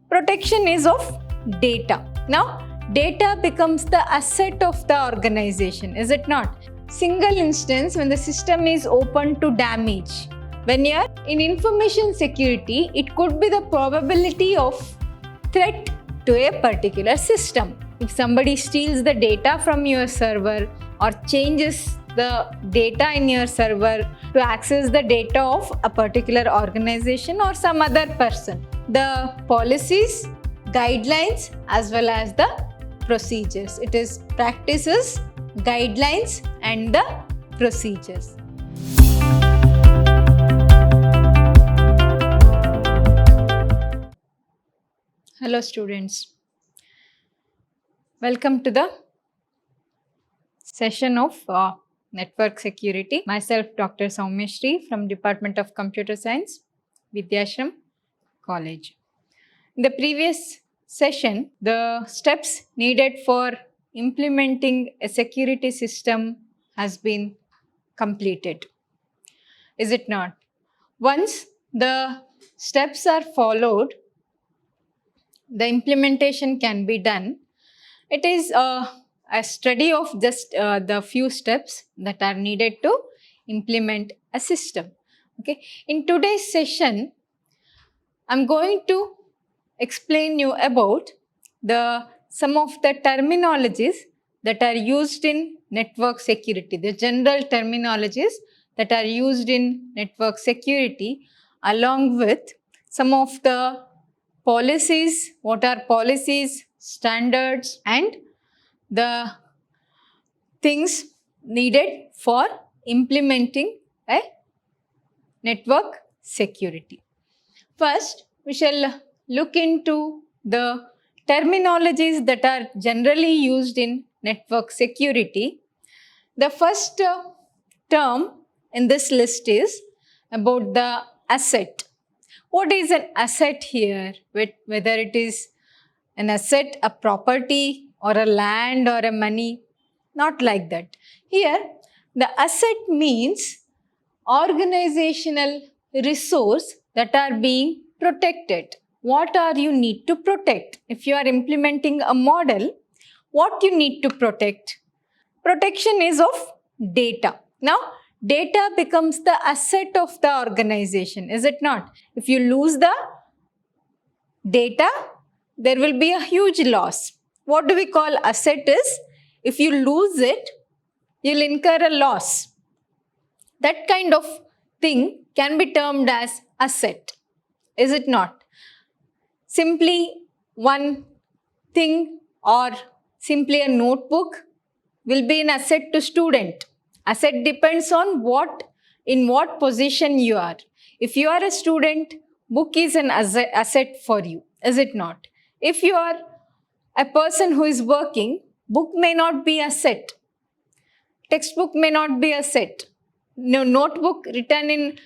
protection is of data. Now, data becomes the asset of the organization, is it not? Single instance when the system is open to damage. When you are in information security, it could be the probability of threat to a particular system. If somebody steals the data from your server or changes the data in your server to access the data of a particular organization or some other person, the policies, guidelines as well as the procedures. It is practices, guidelines and the procedures. Hello students. Welcome to the session of Network Security. Myself Dr. Soumyashree from Department of Computer Science, Vidyashram College. In the previous session, the steps needed for implementing a security system has been completed. Is it not? Once the steps are followed, the implementation can be done. It is a study of just the few steps that are needed to implement a system. Okay. In today's session, I'm going to explain you about some of the terminologies that are used in network security, the general terminologies that are used in network security, along with some of the policies, what are policies, standards and the things needed for implementing a network security. First, we shall look into the terminologies that are generally used in network security. The first term in this list is about the asset. What is an asset here? Whether it is an asset, a property or a land or a money, not like that. Here, the asset means organizational resource that are being protected. What are you need to protect? If you are implementing a model, what you need to protect? Protection is of data. Now, data becomes the asset of the organization, is it not? If you lose the data, there will be a huge loss. What do we call asset is, if you lose it, you'll incur a loss. That kind of thing can be termed as asset, is it not? Simply one thing or simply a notebook will be an asset to student. Asset depends on in what position you are. If you are a student, book is an asset for you, is it not? If you are a person who is working, book may not be asset. Textbook may not be asset. No, notebook written in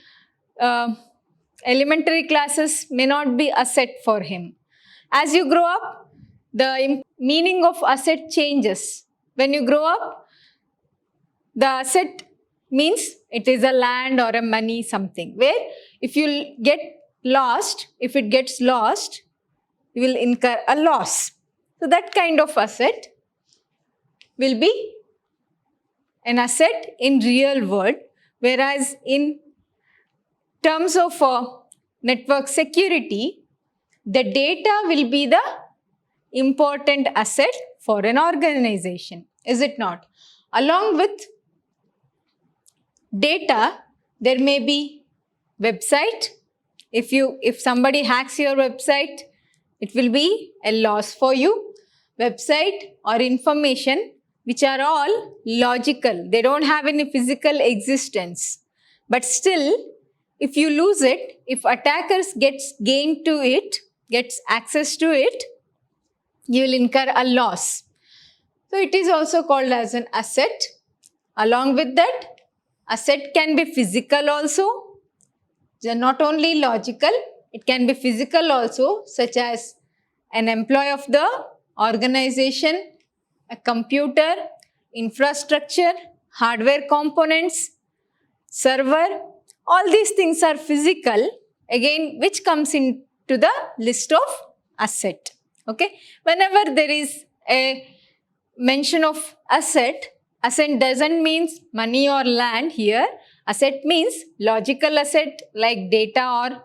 elementary classes may not be asset for him. As you grow up, the meaning of asset changes. When you grow up, the asset means it is a land or a money, something where if you get lost, if it gets lost, you will incur a loss. So that kind of asset will be an asset in real world, whereas in terms of network security, the data will be the important asset for an organization, is it not? Along with data, there may be website. If somebody hacks your website, it will be a loss for you. Website or information which are all logical. They don't have any physical existence. But still, if you lose it, if attackers gets access to it, you will incur a loss. So it is also called as an asset. Along with that, asset can be physical also. Not only logical, it can be physical also, such as an employee of the organization, a computer, infrastructure, hardware components, server. All these things are physical, again, which comes into the list of asset. Okay, whenever there is a mention of asset doesn't mean money or land here. Asset means logical asset like data or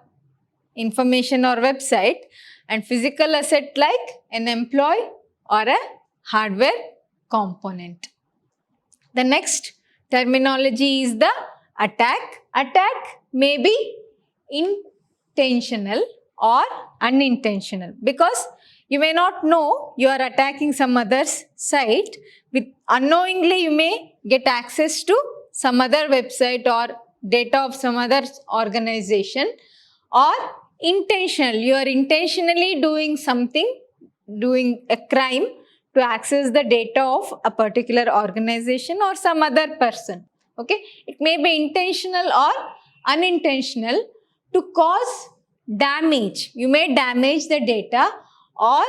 information or website, and physical asset like an employee or a hardware component. The next terminology is the attack. Attack may be intentional or unintentional, because you may not know you are attacking some other's site. With unknowingly you may get access to some other website or data of some other organization, or intentional, you are intentionally doing something, doing a crime to access the data of a particular organization or some other person. Okay, it may be intentional or unintentional to cause damage. You may damage the data or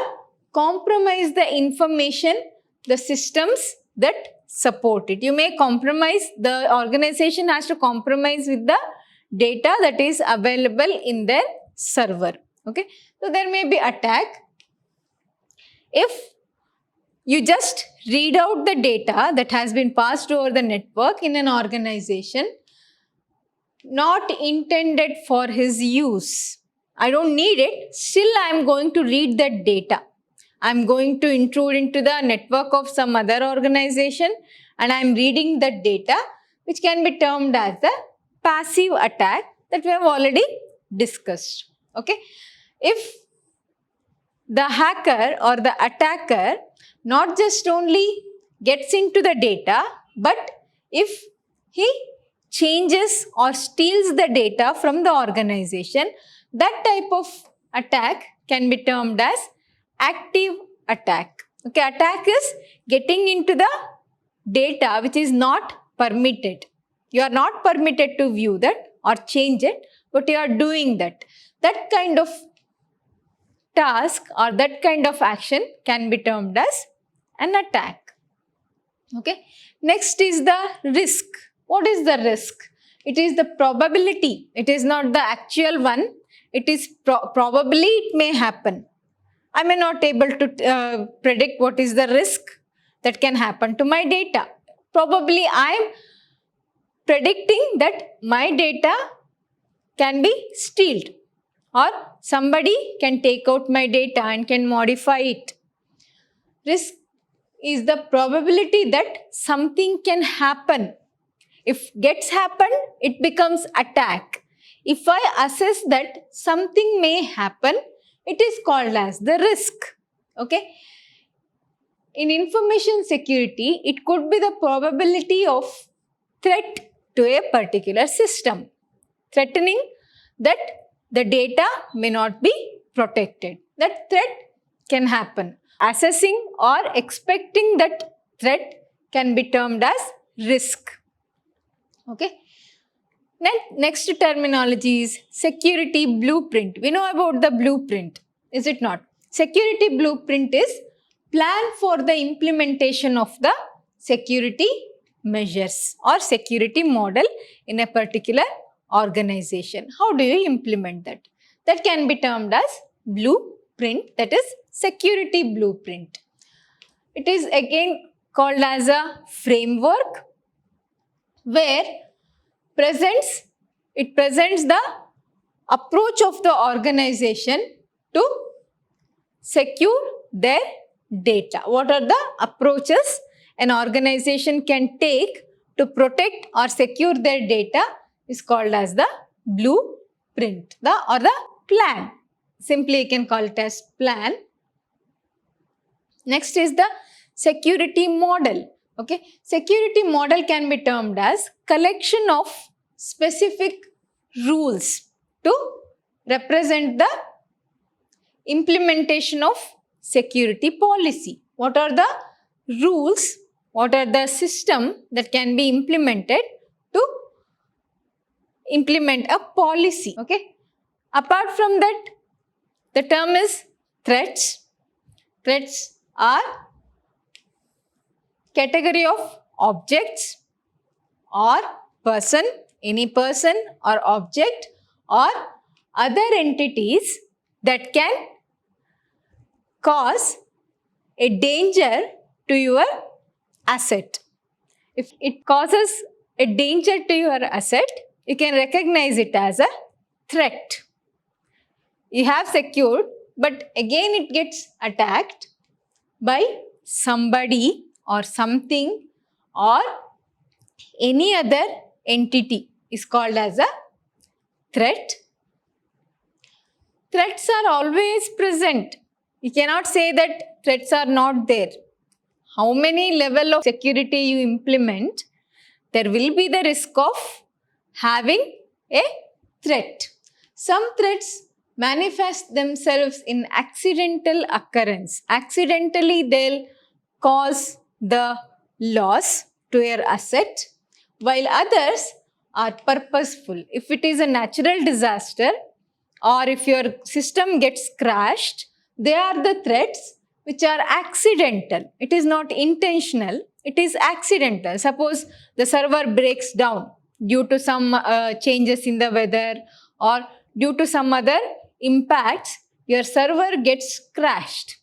compromise the information, the systems that support it. You may compromise, the organization has to compromise with the data that is available in their server. Okay, so there may be attack. If you just read out the data that has been passed over the network in an organization, not intended for his use. I don't need it, still I am going to read that data. I am going to intrude into the network of some other organization and I am reading that data, which can be termed as the passive attack that we have already discussed. Okay, if the hacker or the attacker not just only gets into the data, but if he changes or steals the data from the organization, that type of attack can be termed as active attack. Okay, attack is getting into the data which is not permitted. You are not permitted to view that or change it, but you are doing that. That kind of task or that kind of action can be termed as an attack. Okay, next is the risk. What is the risk? It is the probability. It is not the actual one. It is probably it may happen. I may not able to predict what is the risk that can happen to my data. Probably I am predicting that my data can be stealed, or somebody can take out my data and can modify it. Risk is the probability that something can happen. If gets happened, it becomes attack. If I assess that something may happen, it is called as the risk. Okay. In information security, it could be the probability of threat to a particular system, threatening that the data may not be protected. That threat can happen. Assessing or expecting that threat can be termed as risk. Okay. Next terminology is security blueprint. We know about the blueprint, is it not? Security blueprint is plan for the implementation of the security measures or security model in a particular organization. How do you implement that? That can be termed as blueprint, that is security blueprint. It is again called as a framework where it presents the approach of the organization to secure their data. What are the approaches an organization can take to protect or secure their data is called as the blueprint or the plan. Simply you can call it as plan. Next is the security model. Okay, security model can be termed as collection of specific rules to represent the implementation of security policy. What are the rules? What are the system that can be implemented to implement a policy? Okay. Apart from that, the term is threats. Threats are category of objects or person, any person or object or other entities that can cause a danger to your asset. If it causes a danger to your asset, you can recognize it as a threat. You have secured, but again it gets attacked by somebody or something or any other entity is called as a threat. Threats are always present. You cannot say that threats are not there. How many level of security you implement, there will be the risk of having a threat. Some threats manifest themselves in accidental occurrence. Accidentally, they'll cause the loss to your asset, while others are purposeful. If it is a natural disaster or if your system gets crashed, they are the threats which are accidental. It is not intentional, it is accidental. Suppose the server breaks down due to some changes in the weather or due to some other impacts, your server gets crashed.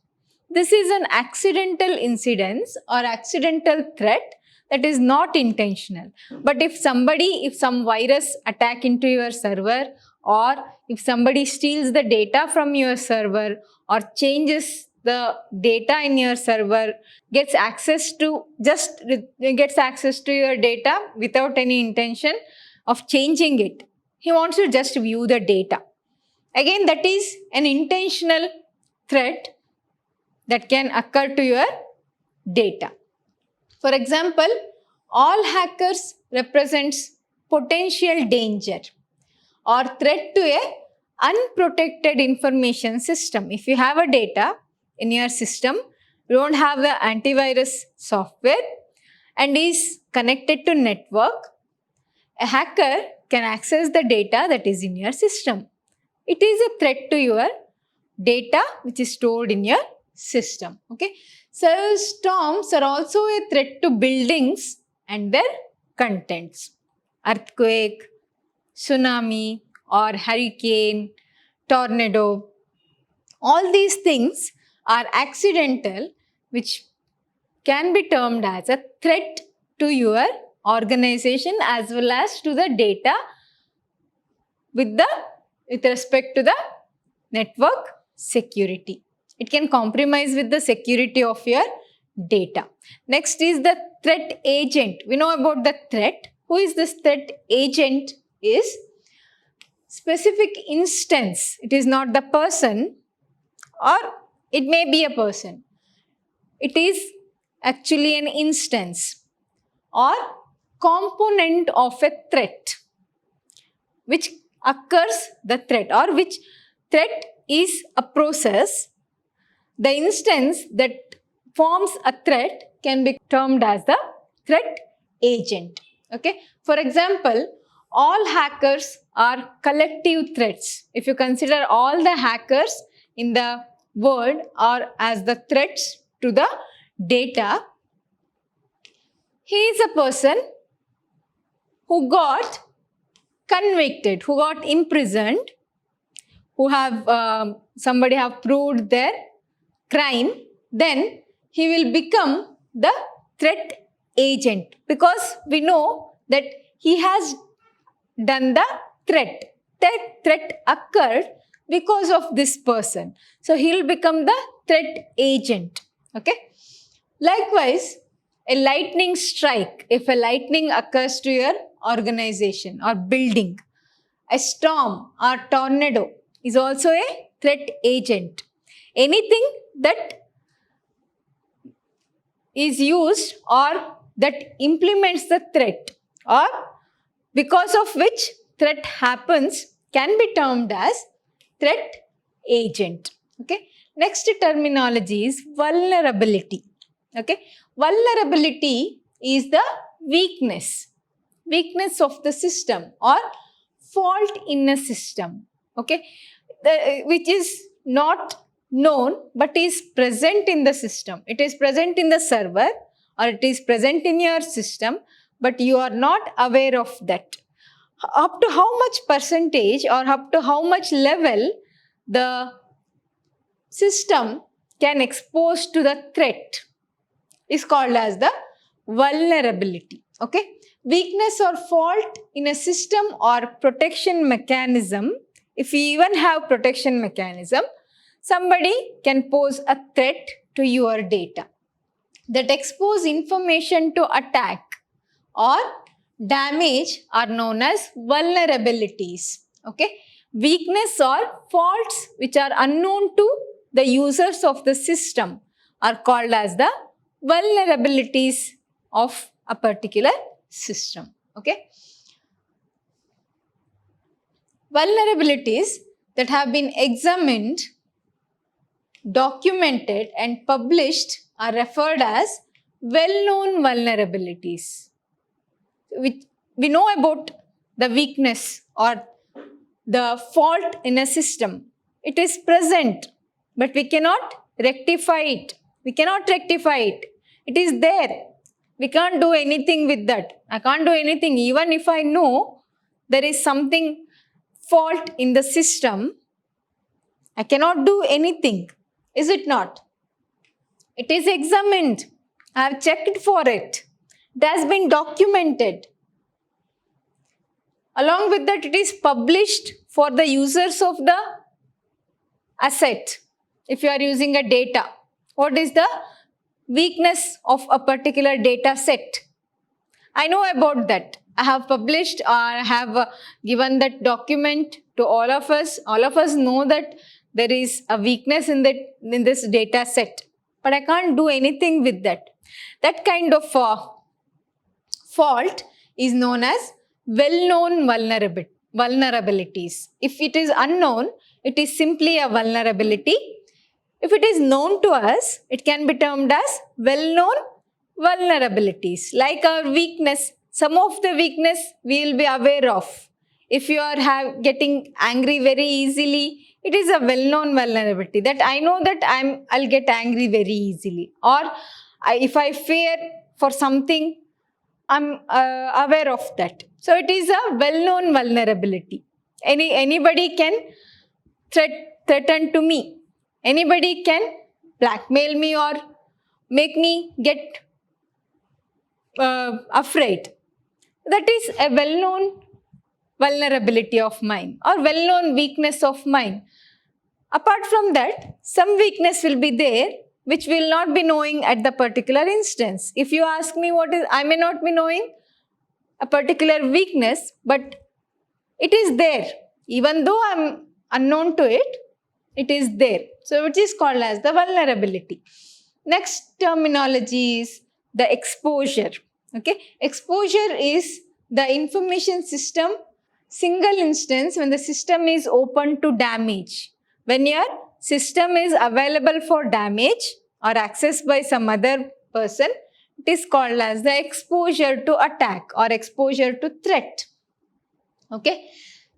This is an accidental incidence or accidental threat that is not intentional. But if some virus attack into your server, or if somebody steals the data from your server or changes the data in your server, gets access to your data without any intention of changing it. He wants to just view the data. Again, that is an intentional threat that can occur to your data. For example, all hackers represents potential danger or threat to a unprotected information system. If you have a data in your system, you don't have the antivirus software and is connected to network, a hacker can access the data that is in your system. It is a threat to your data which is stored in your system. Okay. So storms are also a threat to buildings and their contents. Earthquake, tsunami or hurricane, tornado, all these things are accidental, which can be termed as a threat to your organization as well as to the data with respect to the network security. It can compromise with the security of your data. Next is the threat agent. We know about the threat. Who is this threat agent? Is specific instance. It is not the person, or it may be a person. It is actually an instance or component of a threat which occurs the threat, or which threat is a process. The instance that forms a threat can be termed as the threat agent. Okay. For example, all hackers are collective threats. If you consider all the hackers in the world are as the threats to the data, he is a person who got convicted, who got imprisoned, who have somebody have proved their crime, then he will become the threat agent, because we know that he has done the threat. That threat occurred because of this person. So he will become the threat agent. Okay. Likewise, a lightning strike, if a lightning occurs to your organization or building, a storm or tornado is also a threat agent. Anything that is used or that implements the threat, or because of which threat happens, can be termed as threat agent. Okay. Next terminology is vulnerability. Okay. Vulnerability is the weakness of the system or fault in a system. Okay. Which is not known but is present in the system. It is present in the server or it is present in your system, but you are not aware of that. Up to how much percentage or up to how much level the system can expose to the threat is called as the vulnerability. Okay. Weakness or fault in a system or protection mechanism. If we even have protection mechanism, somebody can pose a threat to your data that expose information to attack or damage are known as vulnerabilities. Okay. Weakness or faults which are unknown to the users of the system are called as the vulnerabilities of a particular system. Okay. Vulnerabilities that have been examined, documented and published are referred as well-known vulnerabilities. We know about the weakness or the fault in a system. It is present, but we cannot rectify it. We cannot rectify it. It is there. We can't do anything with that. I can't do anything. Even if I know there is something fault in the system, I cannot do anything. Is it not? It is examined. I have checked for it. It has been documented. Along with that, it is published for the users of the asset. If you are using a data, what is the weakness of a particular data set? I know about that. I have published or I have given that document to all of us. All of us know that there is a weakness in this data set, but I can't do anything with that. That kind of fault is known as well-known vulnerabilities. If it is unknown, it is simply a vulnerability. If it is known to us, it can be termed as well-known vulnerabilities. Like our weakness, some of the weakness we will be aware of. If you are getting angry very easily, it is a well-known vulnerability that I know that I'll get angry very easily. Or if I fear for something, I'm aware of that. So it is a well-known vulnerability. Anybody can threaten to me. Anybody can blackmail me or make me get afraid. That is a well-known vulnerability of mine or well-known weakness of mine. Apart from that, some weakness will be there which will not be knowing at the particular instance. If you ask me what is, I may not be knowing a particular weakness, but it is there. Even though I'm unknown to it, it is there. So it is called as the vulnerability. Next terminology is the exposure. Okay, exposure is the information system single instance when the system is open to damage. When your system is available for damage or accessed by some other person, it is called as the exposure to attack or exposure to threat. Okay,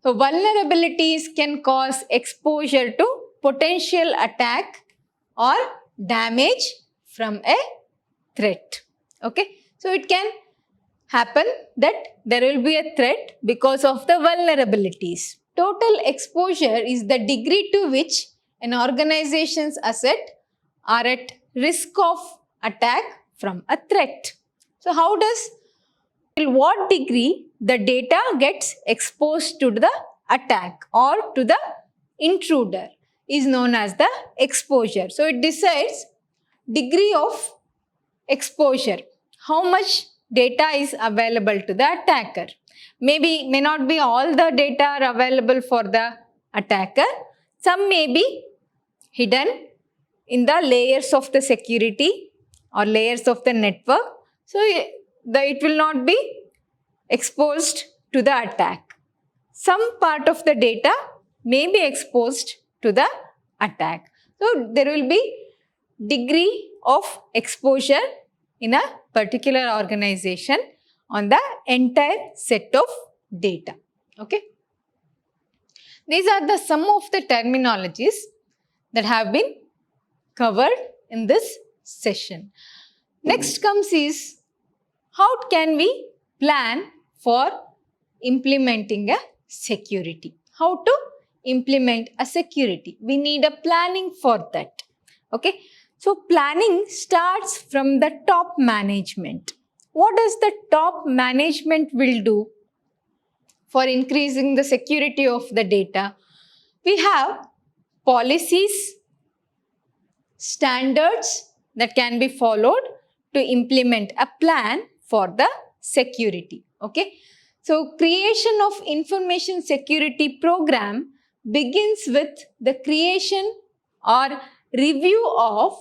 so vulnerabilities can cause exposure to potential attack or damage from a threat. Okay, so it can happen that there will be a threat because of the vulnerabilities. Total exposure is the degree to which an organization's assets are at risk of attack from a threat. So how does, till what degree the data gets exposed to the attack or to the intruder is known as the exposure. So it decides degree of exposure, how much data is available to the attacker. May not be all the data are available for the attacker. Some may be hidden in the layers of the security or layers of the network. So it will not be exposed to the attack. Some part of the data may be exposed to the attack. So there will be degree of exposure in a particular organization on the entire set of data. Okay. These are the some of the terminologies that have been covered in this session. Next comes is how can we plan for implementing a security? How to implement a security? We need a planning for that. Okay, so planning starts from the top management. What does the top management will do for increasing the security of the data? We have policies, standards that can be followed to implement a plan for the security. Okay, so creation of information security program begins with the creation or review of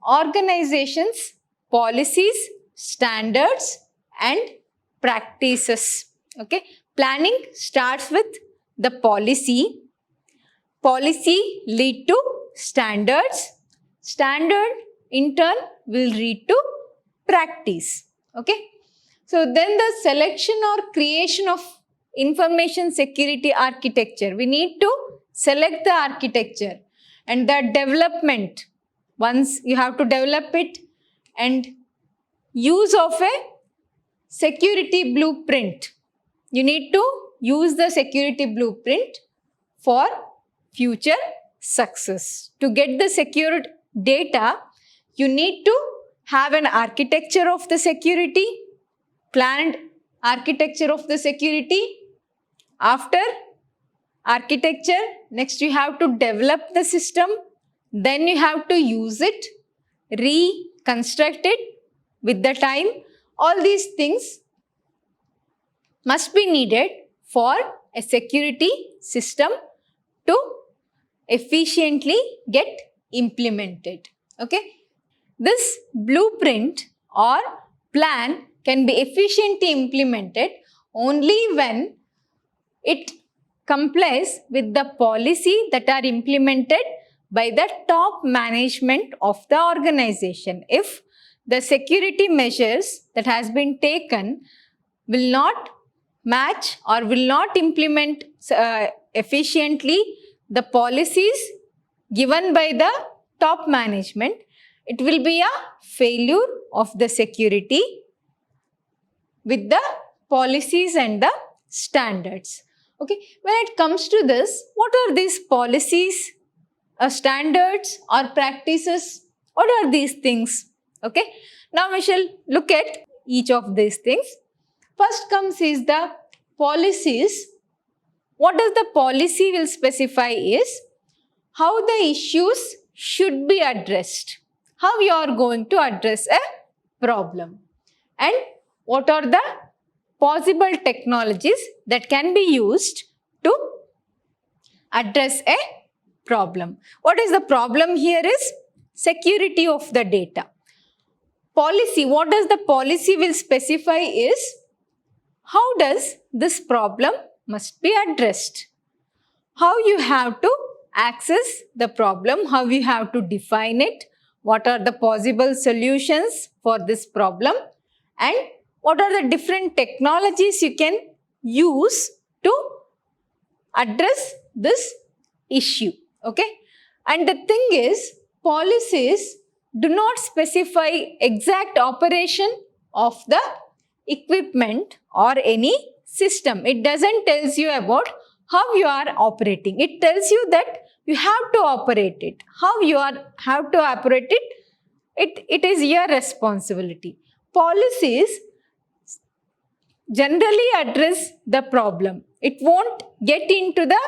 organizations, policies, standards and practices. Okay, planning starts with the policy. Policy lead to standards. Standard in turn will lead to practice. Okay. So then the selection or creation of information security architecture. We need to select the architecture and the development. Once you have to develop it and use of a security blueprint. You need to use the security blueprint for future success. To get the secured data, you need to have an architecture of the security, planned architecture of the security. After architecture, next you have to develop the system, then you have to use it, reconstruct it with the time. All these things must be needed for a security system to efficiently get implemented. Okay, this blueprint or plan can be efficiently implemented only when it complies with the policy that are implemented by the top management of the organization. If the security measures that has been taken will not match or will not implement efficiently the policies given by the top management, it will be a failure of the security with the policies and the standards. Okay, when it comes to this, what are these policies, standards or practices? What are these things? Okay, now we shall look at each of these things. First comes is the policies. What does the policy will specify is how the issues should be addressed, how you are going to address a problem, and what are the possible technologies that can be used to address a problem. What is the problem here is security of the data. Policy, what does the policy will specify is how does this problem must be addressed, how you have to access the problem, how you have to define it, what are the possible solutions for this problem, and what are the different technologies you can use to address this issue. Okay, and the thing is, policies do not specify exact operation of the equipment or any system. It doesn't tell you about how you are operating. It tells you that you have to operate it. How you have to operate it, it is your responsibility. Policies generally address the problem. It won't get into the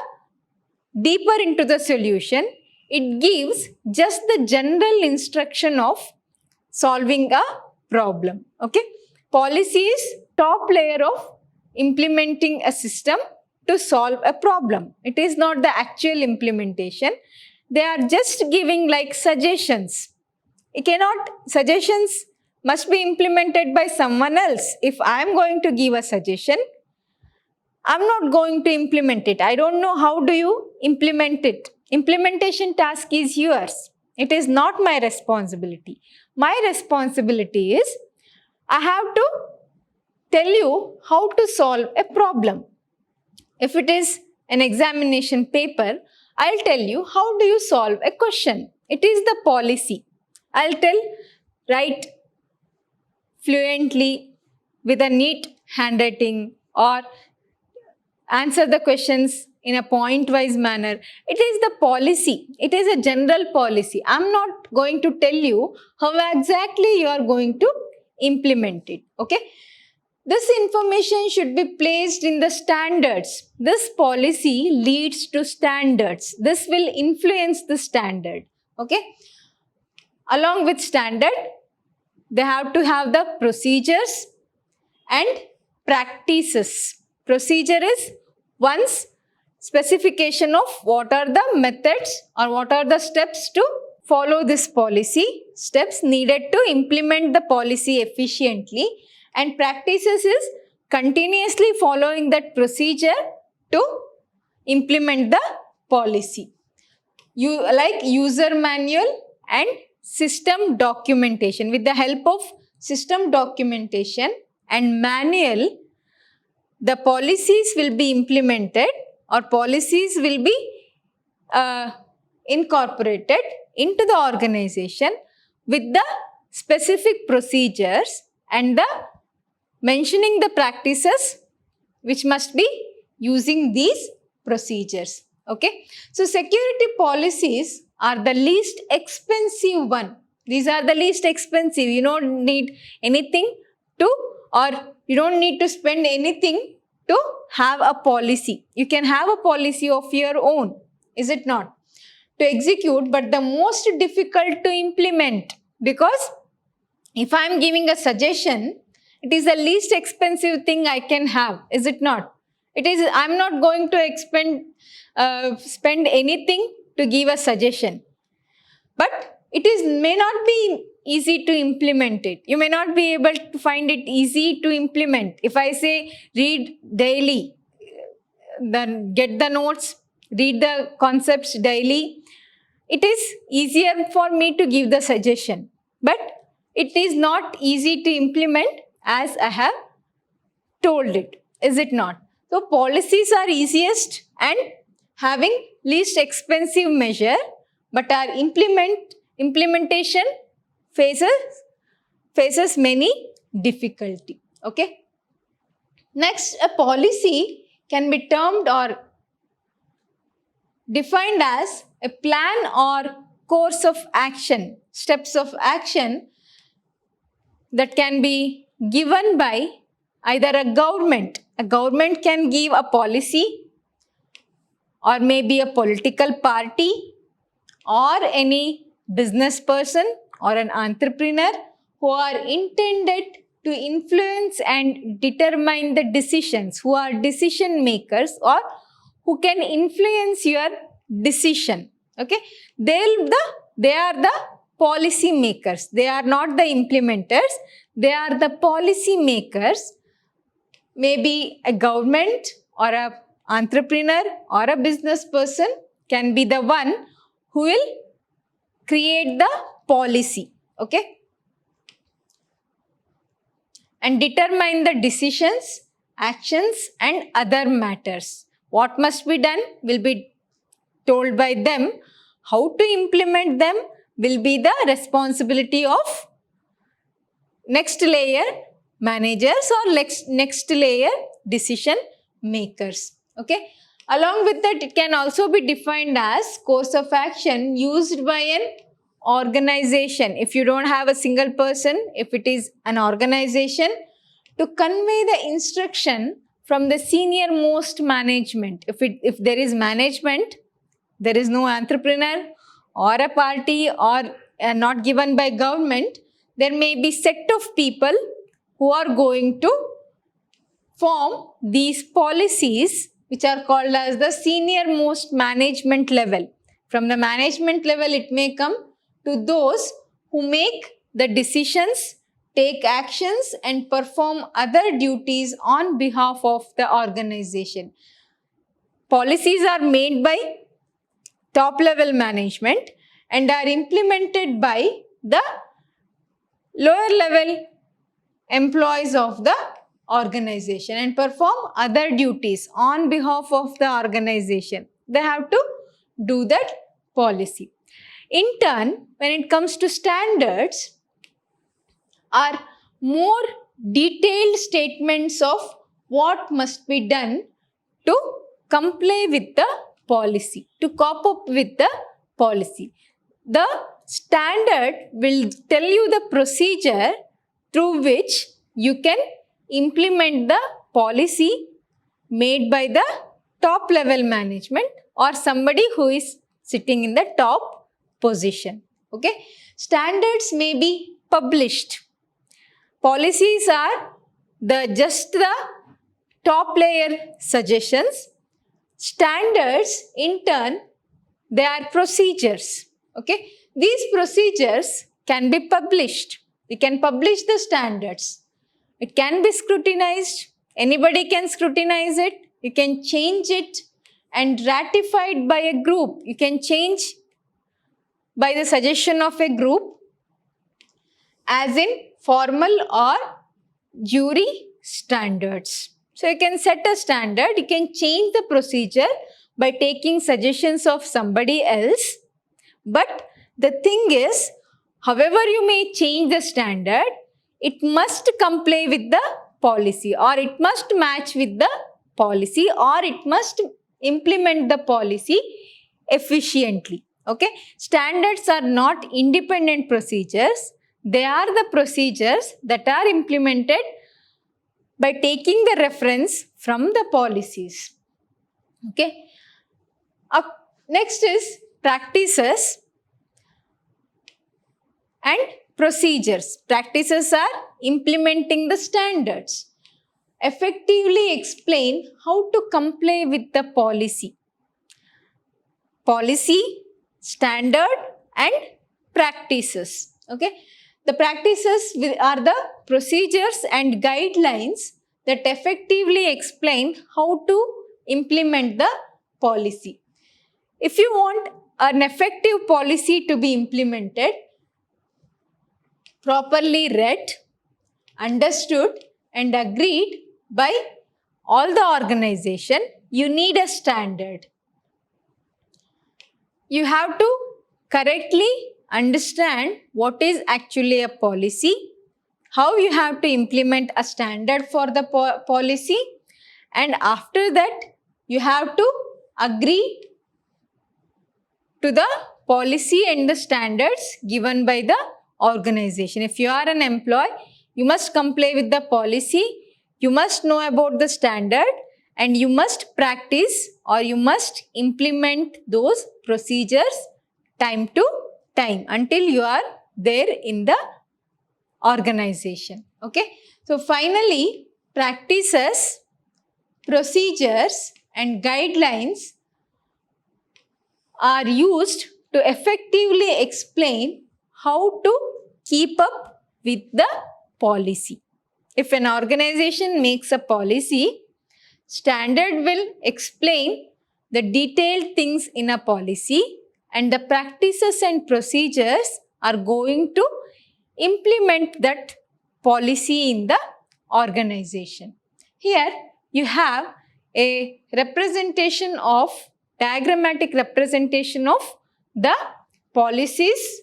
deeper into the solution. It gives just the general instruction of solving a problem. Okay, policy is top layer of implementing a system to solve a problem. It is not the actual implementation. They are just giving like suggestions. Suggestions must be implemented by someone else. If I am going to give a suggestion, I am not going to implement it. I don't know how do you implement it. Implementation task is yours. It is not my responsibility. My responsibility is I have to tell you how to solve a problem. If it is an examination paper, I'll tell you how do you solve a question. It is the policy. I'll tell, write fluently with a neat handwriting or answer the questions in a point-wise manner. It is the policy. It is a general policy. I'm not going to tell you how exactly you are going to implement it. Okay. This information should be placed in the standards. This policy leads to standards. This will influence the standard. Okay. Along with standard, they have to have the procedures and practices. Procedure is one's specification of what are the methods or what are the steps to follow this policy, steps needed to implement the policy efficiently, and practices is continuously following that procedure to implement the policy. Like user manual and system documentation. With the help of system documentation and manual, the policies will be implemented or policies will be incorporated into the organization with the specific procedures and the mentioning the practices which must be using these procedures. Okay. So security policies are the least expensive one. These are the least expensive. You don't need anything to, or you don't need to spend anything to have a policy. You can have a policy of your own, is it not? To execute, but the most difficult to implement, because if I am giving a suggestion, it is the least expensive thing I can have, is it not? It is, I am not going to spend anything to give a suggestion. But it is may not be easy to implement it. You may not be able to find it easy to implement. If I say read daily, then get the notes, read the concepts daily, it is easier for me to give the suggestion. But it is not easy to implement as I have told it, is it not? So policies are easiest and having least expensive measure, but our implementation faces many difficulty. Okay. Next, a policy can be termed or defined as a plan or course of action, steps of action that can be given by either a government. A government can give a policy, or maybe a political party, or any business person or an entrepreneur who are intended to influence and determine the decisions, who are decision makers or who can influence your decision. Okay, they are the policy makers. They are not the implementers. They are the policy makers. Maybe a government or a entrepreneur or a business person can be the one who will create the policy. Okay, and determine the decisions, actions and other matters. What must be done will be told by them. How to implement them will be the responsibility of next layer managers or next layer decision makers. Okay. Along with that, it can also be defined as course of action used by an organization. If you don't have a single person, if it is an organization, to convey the instruction from the senior most management. If there is management, there is no entrepreneur or a party or not given by government, there may be set of people who are going to form these policies, which are called as the senior most management level. From the management level, it may come to those who make the decisions, take actions and perform other duties on behalf of the organization. Policies are made by top level management and are implemented by the lower level employees of the organization and perform other duties on behalf of the organization. They have to do that policy. In turn, when it comes to standards, are more detailed statements of what must be done to comply with the policy, to cope up with the policy. The standard will tell you the procedure through which you can implement the policy made by the top level management or somebody who is sitting in the top position. Okay, standards may be published. Policies are just the top layer suggestions. Standards in turn, they are procedures. Okay, these procedures can be published. We can publish the standards. It can be scrutinized. Anybody can scrutinize it. You can change it and ratified by a group. You can change by the suggestion of a group, as in formal or jury standards. So you can set a standard. You can change the procedure by taking suggestions of somebody else. But the thing is, however you may change the standard, it must comply with the policy, or it must match with the policy, or it must implement the policy efficiently. Okay, standards are not independent procedures. They are the procedures that are implemented by taking the reference from the policies. Okay, next is practices and procedures. Practices are implementing the standards. Effectively explain how to comply with the policy. Policy, standard and practices. Okay, the practices are the procedures and guidelines that effectively explain how to implement the policy. If you want an effective policy to be implemented, properly read, understood and agreed by all the organization, you need a standard. You have to correctly understand what is actually a policy, how you have to implement a standard for the policy, and after that you have to agree to the policy and the standards given by the organization. If you are an employee, you must comply with the policy, you must know about the standard, and you must practice or you must implement those procedures time to time until you are there in the organization. Okay, so finally, practices, procedures and guidelines are used to effectively explain how to keep up with the policy. If an organization makes a policy, standard will explain the detailed things in a policy, and the practices and procedures are going to implement that policy in the organization. Here you have a representation of, diagrammatic representation of the policies,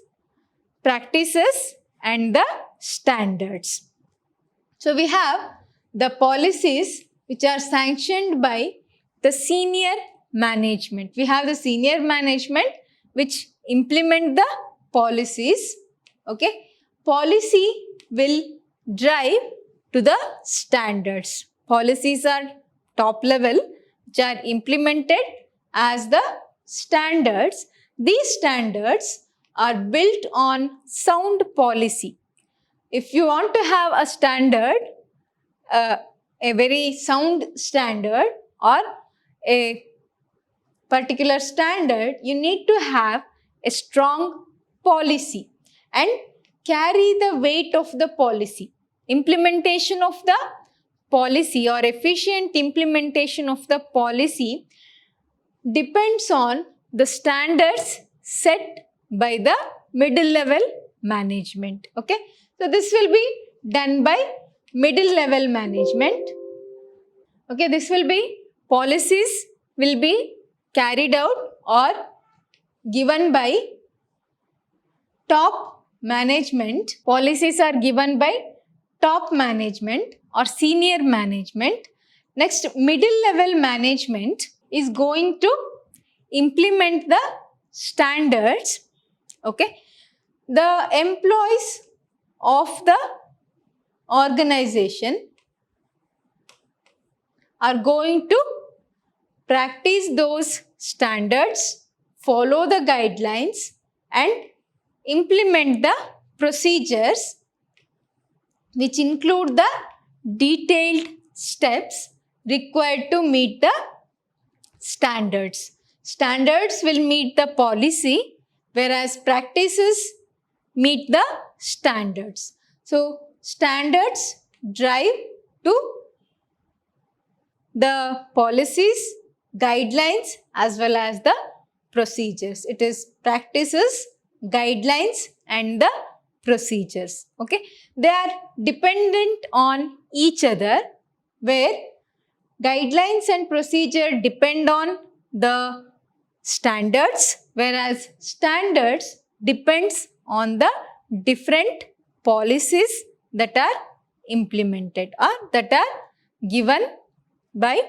practices and the standards. So we have the policies which are sanctioned by the senior management. We have the senior management which implement the policies. Okay, policy will drive to the standards. Policies are top level which are implemented as the standards. These standards are built on sound policy. If you want to have a standard, a very sound standard or a particular standard, you need to have a strong policy and carry the weight of the policy. Implementation of the policy or efficient implementation of the policy depends on the standards set by the middle level management. Okay, so this will be done by middle level management. Okay, this will be, policies will be carried out or given by top management. Policies are given by top management or senior management. Next, middle level management is going to implement the standards. Okay, the employees of the organization are going to practice those standards, follow the guidelines, and implement the procedures which include the detailed steps required to meet the standards. Standards will meet the policy, whereas practices meet the standards. So, standards drive to the policies, guidelines as well as the procedures. It is practices, guidelines and the procedures. Okay, they are dependent on each other, where guidelines and procedure depend on the standards, whereas standards depends on the different policies that are implemented or that are given by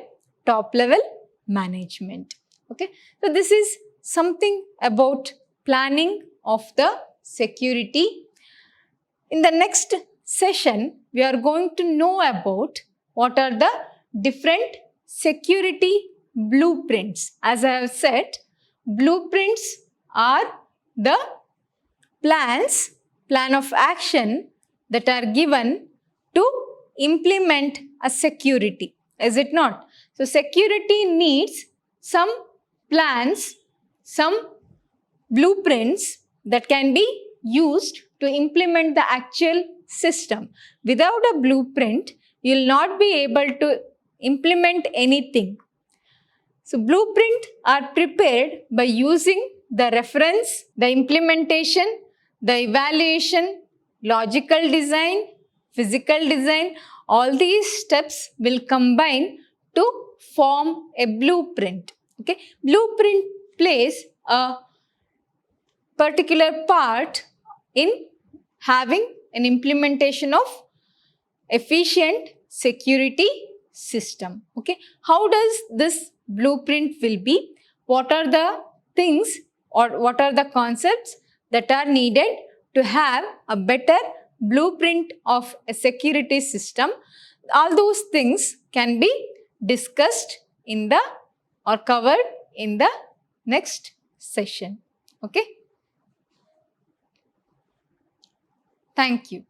top level management. Okay, so this is something about planning of the security. In the next session, we are going to know about what are the different security blueprints. As I have said, blueprints are the plan of action that are given to implement a security. Is it not? So, security needs some plans, some blueprints that can be used to implement the actual system. Without a blueprint, you will not be able to implement anything. So, blueprints are prepared by using the reference, the implementation, the evaluation, logical design, physical design. All these steps will combine to form a blueprint. Okay, blueprint plays a particular part in having an implementation of efficient security system. Okay, how does this blueprint will be? What are the things or what are the concepts that are needed to have a better blueprint of a security system? All those things can be discussed in the or covered in the next session. Okay. Thank you.